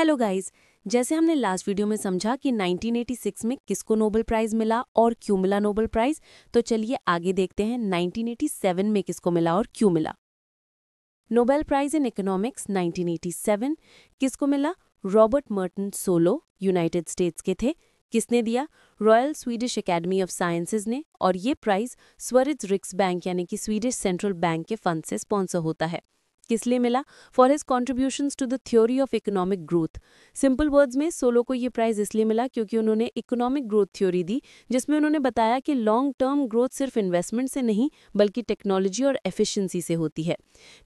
Hello guys, जैसे हमने last video में समझा कि 1986 में किसको नोबेल प्राइज मिला और क्यों मिला नोबेल प्राइज, तो चलिए आगे देखते हैं 1987 में किसको मिला और क्यों मिला। नोबेल प्राइज इन इकोनॉमिक्स 1987 किसको मिला? Robert Merton Solow, United States के थे। किसने दिया? Royal Swedish Academy of Sciences ने। और ये प्राइज स्वरिज रिक्सबैंक यानी कि स्वीडिश सेंट्रल बैंक के फंड से स्पॉन्सर होता है। किस लिए मिला? For his contributions to the theory of economic growth. Simple words में सोलो को ये प्राइज इसलिए मिला क्योंकि उन्होंने इकोनॉमिक ग्रोथ थ्योरी दी, जिसमें उन्होंने बताया कि लॉन्ग टर्म ग्रोथ सिर्फ इन्वेस्टमेंट से नहीं बल्कि टेक्नोलॉजी और एफिशिएंसी से होती है।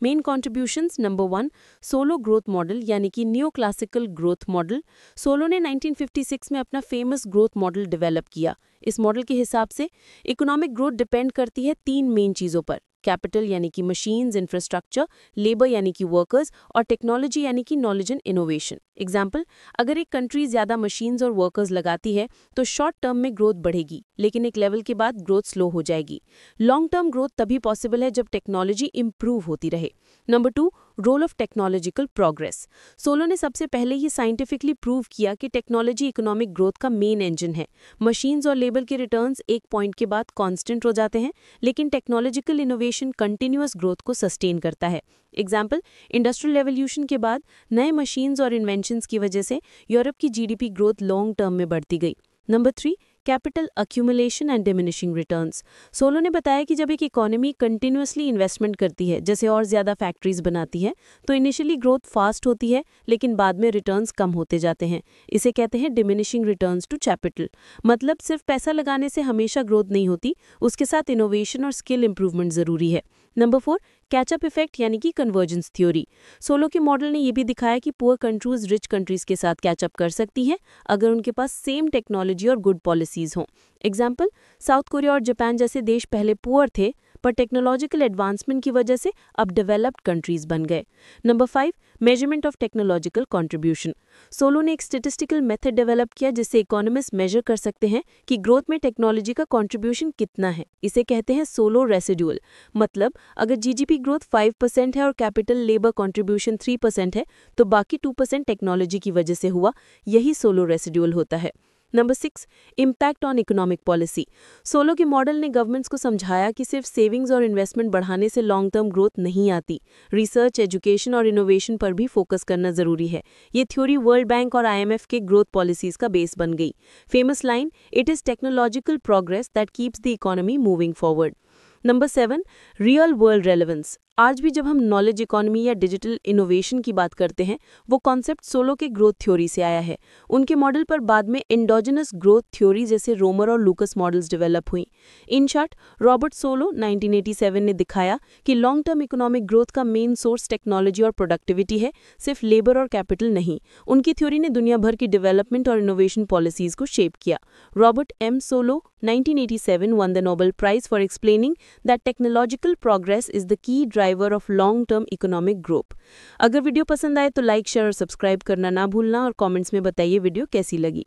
Main contributions, number 1, solo growth model यानी कि new classical growth model. Solo ने 1956 में अपना फेमस ग्रोथ मॉडल डेवलप किया। इस मॉडल के हिसाब से इकोनॉमिक ग्रोथ डिपेंड करती है 3 मेन चीज़ों पर: कैपिटल यानी कि मशीन्स, इंफ्रास्ट्रक्चर, लेबर यानी कि वर्कर्स, और टेक्नोलॉजी यानी कि नॉलेज एंड इनोवेशन। एग्जाम्पल, अगर एक कंट्री ज़्यादा मशीन्स और वर्कर्स लगाती है तो शॉर्ट टर्म में ग्रोथ बढ़ेगी, लेकिन एक लेवल के बाद ग्रोथ स्लो हो जाएगी। लॉन्ग टर्म ग्रोथ तभी पॉसिबल है जब टेक्नोलॉजी इंप्रूव होती रहे। Number 2, role of technological progress. Solow ने सबसे पहले ये साइंटिफिकली प्रूव किया कि टेक्नोलॉजी इकोनॉमिक ग्रोथ का मेन इंजन है। मशीन्स और लेबर के रिटर्न्स एक पॉइंट के बाद कांस्टेंट हो जाते हैं, लेकिन टेक्नोलॉजिकल इनोवेशन कंटिन्यूअस ग्रोथ को सस्टेन करता है। एग्जाम्पल, इंडस्ट्रियल रेवोल्यूशन के बाद नए मशीन्स और इन्वेंशंस की वजह से यूरोप की जीडीपी ग्रोथ लॉन्ग टर्म में बढ़ती गई। Number 3, capital accumulation and diminishing returns. Solo ने बताया कि जब एक इकोनॉमी कंटिन्यूअसली इन्वेस्टमेंट करती है, जैसे और ज़्यादा फैक्ट्रीज बनाती है, तो इनिशियली ग्रोथ फास्ट होती है, लेकिन बाद में रिटर्न्स कम होते जाते हैं। इसे कहते हैं डिमिनिशिंग रिटर्न्स टू कैपिटल। मतलब सिर्फ पैसा लगाने से हमेशा ग्रोथ नहीं होती, उसके साथ इनोवेशन और स्किल इंप्रूवमेंट ज़रूरी है। नंबर 4, कैचअप इफेक्ट यानी कि कन्वर्जेंस थ्योरी। सोलो के मॉडल ने यह भी दिखाया कि पुअर कंट्रीज रिच कंट्रीज के साथ कैचअप कर सकती हैं अगर उनके पास सेम टेक्नोलॉजी और गुड पॉलिसीज हों। एग्जाम्पल, साउथ कोरिया और जापान जैसे देश पहले पुअर थे, पर टेक्नोलॉजिकल एडवांसमेंट की वजह से अब डेवलप्ड कंट्रीज बन गए। Number 5, measurement of technological contribution. Solo ने एक स्टैटिस्टिकल मेथड डेवलप किया जिससे इकोनॉमिस्ट मेजर कर सकते हैं कि ग्रोथ में टेक्नोलॉजी का कंट्रीब्यूशन कितना है। इसे कहते हैं सोलो रेसिडुअल। मतलब अगर जीडीपी ग्रोथ 5% है और कैपिटल लेबर कंट्रीब्यूशन 3% है, तो बाकी 2% टेक्नोलॉजी की वजह से हुआ। यही सोलो रेसिडुअल होता है। Number 6, impact on economic policy. Solo के मॉडल ने गवर्नमेंट्स को समझाया कि सिर्फ सेविंग्स और इन्वेस्टमेंट बढ़ाने से लॉन्ग टर्म ग्रोथ नहीं आती। रिसर्च, एजुकेशन और इनोवेशन पर भी फोकस करना जरूरी है। ये थ्योरी वर्ल्ड बैंक और IMF के ग्रोथ पॉलिसीज का बेस बन गई। Famous line, it is technological progress that keeps the economy moving forward. Number 7, real world relevance. आज भी जब हम नॉलेज इकोनॉमी या डिजिटल इनोवेशन की बात करते हैं, वो कॉन्सेप्ट सोलो के ग्रोथ थ्योरी से आया है। उनके मॉडल पर बाद में एंडोजेनस ग्रोथ थ्योरी जैसे रोमर और लूकस मॉडल्स डेवलप हुई। इन शॉर्ट, रॉबर्ट सोलो 1987 ने दिखाया कि लॉन्ग टर्म इकोनॉमिक ग्रोथ का मेन सोर्स टेक्नोलॉजी और प्रोडक्टिविटी है, सिर्फ लेबर और कैपिटल नहीं। उनकी थ्योरी ने दुनिया भर की डेवलपमेंट और इनोवेशन पॉलिसीज को शेप किया। Robert M Solow 1987 won the Nobel Prize for explaining that technological progress is the key driver of long-term economic growth। अगर वीडियो पसंद आए तो लाइक, शेयर और सब्सक्राइब करना ना भूलना और कमेंट्स में बताइए वीडियो कैसी लगी।